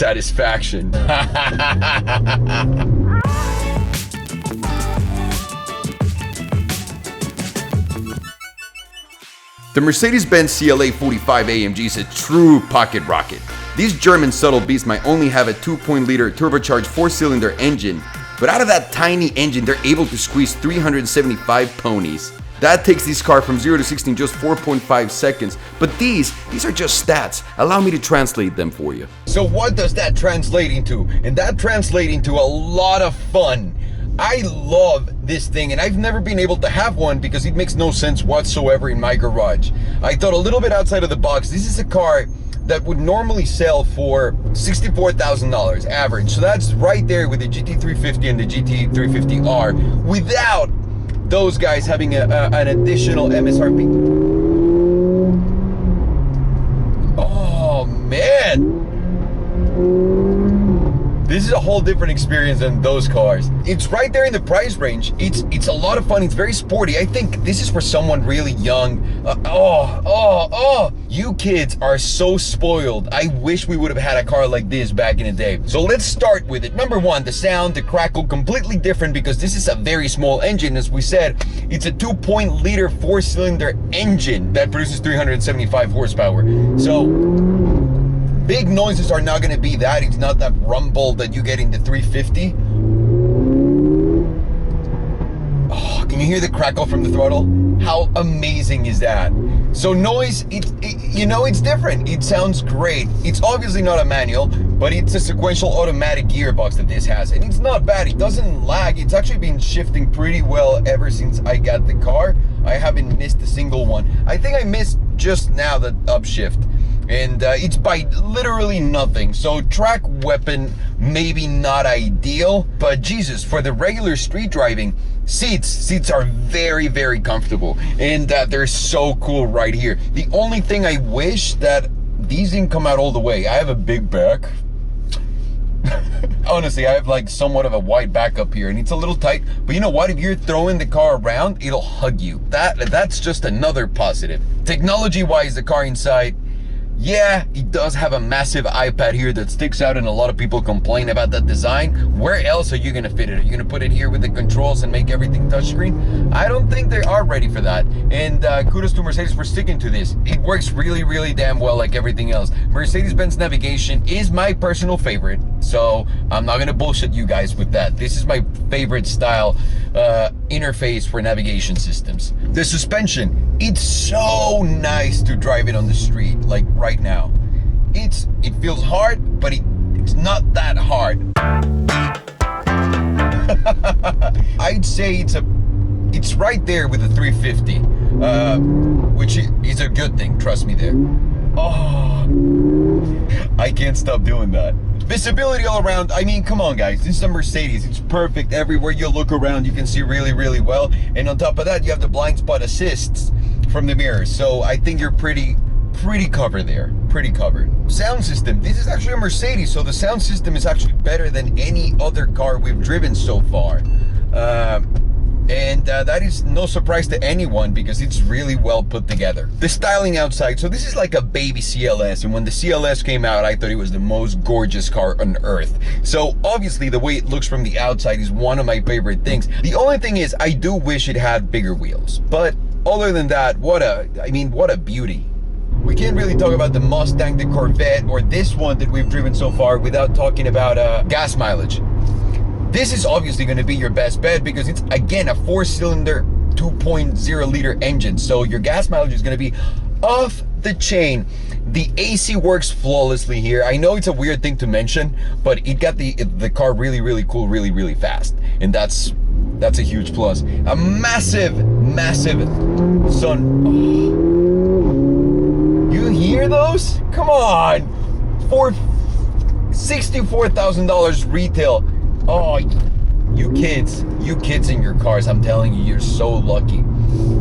satisfaction. The Mercedes-Benz CLA45 AMG is a true pocket rocket. These German subtle beasts might only have a 2.0-liter turbocharged 4-cylinder engine, but out of that tiny engine, they're able to squeeze 375 ponies. That takes this car from 0 to 60 in just 4.5 seconds. But these are just stats. Allow me to translate them for you. So what does that translate into? And that translates into a lot of fun. I love this thing, and I've never been able to have one because it makes no sense whatsoever in my garage. I thought a little bit outside of the box. This is a car that would normally sell for $64,000 average. So that's right there with the GT350 and the GT350R without those guys having an additional MSRP. Oh man, this is a whole different experience than those cars. It's right there in the price range. It's a lot of fun. It's very sporty. I think this is for someone really young. You kids are so spoiled. I wish we would have had a car like this back in the day. So let's start with it. Number one, the sound, the crackle, completely different because this is a very small engine. As we said, it's a 2.0-liter 4-cylinder engine that produces 375 horsepower. So big noises are not going to be that. It's not that rumble that you get in the 350. Oh, can you hear the crackle from the throttle? How amazing is that? So noise, it's different. It sounds great. It's obviously not a manual, but it's a sequential automatic gearbox that this has. And it's not bad. It doesn't lag. It's actually been shifting pretty well ever since I got the car. I haven't missed a single one. I think I missed just now the upshift. And it's by literally nothing. So track weapon, maybe not ideal, but Jesus, for the regular street driving, seats are very, very comfortable. And they're so cool right here. The only thing I wish that these didn't come out all the way. I have a big back. Honestly, I have like somewhat of a wide back up here and it's a little tight, but you know what? If you're throwing the car around, it'll hug you. That's just another positive. Technology-wise, the car inside, yeah, it does have a massive iPad here that sticks out and a lot of people complain about that design. Where else are you gonna fit it? Are you gonna put it here with the controls and make everything touchscreen? I don't think they are ready for that. And kudos to Mercedes for sticking to this. It works really, really damn well like everything else. Mercedes-Benz navigation is my personal favorite, so I'm not gonna bullshit you guys with that. This is my favorite style interface for navigation systems. The suspension, it's so nice to drive it on the street, like right now. It feels hard, but it's not that hard. I'd say it's right there with the 350, which is a good thing, trust me there. Oh, I can't stop doing that. Visibility all around, I mean, come on guys, this is a Mercedes. It's perfect. Everywhere you look around, you can see really, really well. And on top of that, you have the blind spot assists from the mirrors. So I think you're pretty covered there, pretty covered. Sound system, this is actually a Mercedes, so the sound system is actually better than any other car we've driven so far. And that is no surprise to anyone because it's really well put together. The styling outside, so this is like a baby CLS, and when the CLS came out, I thought it was the most gorgeous car on earth. So obviously the way it looks from the outside is one of my favorite things. The only thing is I do wish it had bigger wheels, but other than that, what a beauty. We can't really talk about the Mustang, the Corvette, or this one that we've driven so far without talking about gas mileage. This is obviously going to be your best bet because it's, again, a 4-cylinder 2.0-liter engine. So your gas mileage is going to be off the chain. The AC works flawlessly here. I know it's a weird thing to mention, but it got the car really, really cool, really, really fast. And that's a huge plus. A massive sun. Oh. You hear those? Come on. For $64,000 retail. Oh, you kids in your cars, I'm telling you, you're so lucky.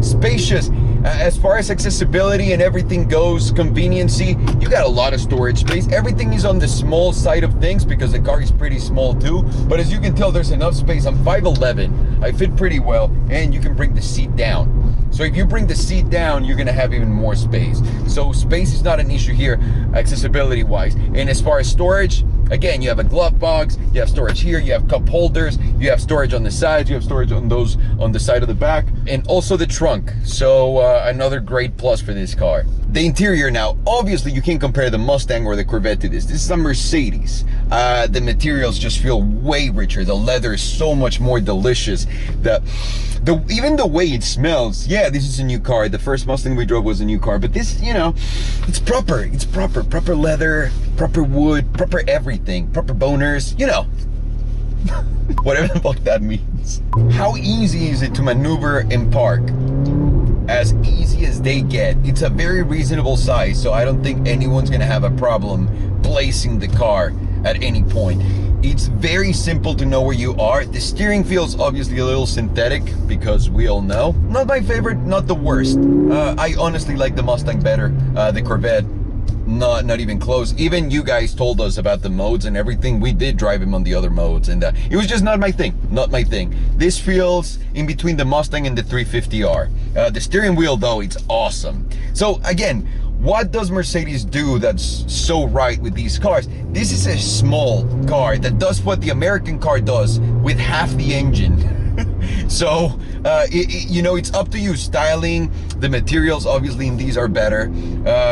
Spacious. As far as accessibility and everything goes, conveniency, you got a lot of storage space. Everything is on the small side of things because the car is pretty small too. But as you can tell, there's enough space. I'm 5'11". I fit pretty well, and you can bring the seat down. So if you bring the seat down, you're gonna have even more space. So space is not an issue here, accessibility wise. And as far as storage, again, you have a glove box, you have storage here, you have cup holders, you have storage on the sides, you have storage on those on the side of the back, and also the trunk. So another great plus for this car. The interior now, obviously you can't compare the Mustang or the Corvette to this. This is a Mercedes. The materials just feel way richer. The leather is so much more delicious. Even the way it smells. Yeah, this is a new car. The first Mustang we drove was a new car, but this, you know, it's proper. It's proper. Proper leather, proper wood, proper everything, proper boners, you know. Whatever the fuck that means. How easy is it to maneuver and park? As easy as they get. It's a very reasonable size, so I don't think anyone's gonna have a problem placing the car at any point. It's very simple to know where you are. The steering feels obviously a little synthetic, because we all know. Not my favorite, not the worst. I honestly like the Mustang better. The Corvette, not even close. Even you guys told us about the modes and everything. We did drive him on the other modes, and it was just not my thing. Not my thing. This feels in between the Mustang and the 350R. The steering wheel, though, it's awesome. So again, what does Mercedes do that's so right with these cars? This is a small car that does what the American car does with half the engine. So, you know, it's up to you. Styling, the materials obviously in these are better.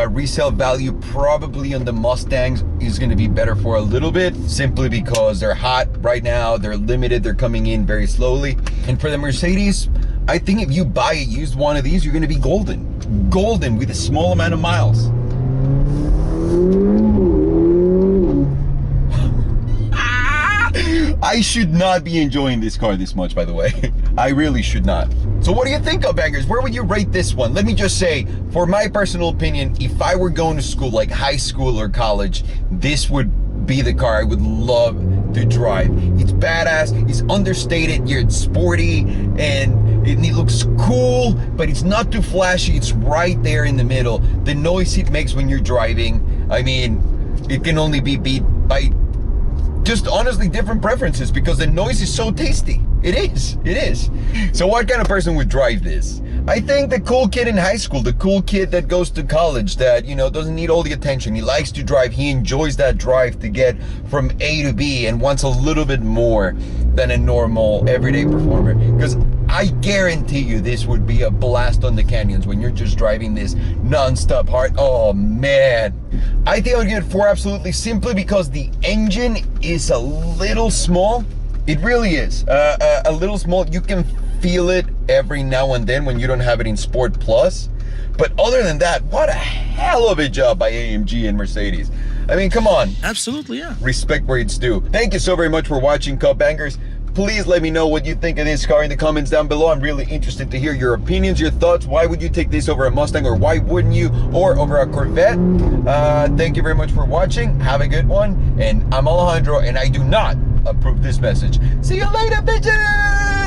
Resale value probably on the Mustangs is going to be better for a little bit, simply because they're hot right now. They're limited. They're coming in very slowly. And for the Mercedes, I think if you buy a used one of these, you're going to be golden. Golden with a small amount of miles. I should not be enjoying this car this much, by the way. I really should not. So what do you think, Cupbangers? Where would you rate this one? Let me just say, for my personal opinion, if I were going to school, like high school or college, this would be the car I would love to drive. It's badass, it's understated, it's sporty, and it looks cool, but it's not too flashy. It's right there in the middle. The noise it makes when you're driving, I mean, it can only be beat by just honestly different preferences, because the noise is so tasty. It is. So what kind of person would drive this? I think the cool kid in high school, the cool kid that goes to college, that, you know, doesn't need all the attention. He likes to drive. He enjoys that drive to get from A to B and wants a little bit more than a normal everyday performer. Because I guarantee you this would be a blast on the canyons when you're just driving this non-stop hard. Oh man. I think I would give it 4 absolutely, simply because the engine is a little small. It really is. A little small. You can feel it every now and then when you don't have it in Sport Plus. But other than that, what a hell of a job by AMG and Mercedes. I mean, come on. Absolutely, yeah. Respect where it's due. Thank you so very much for watching, Cupbangers. Please let me know what you think of this car in the comments down below. I'm really interested to hear your opinions, your thoughts. Why would you take this over a Mustang, or why wouldn't you? Or over a Corvette? Thank you very much for watching. Have a good one. And I'm Alejandro, and I do not approve this message. See you later, bitches!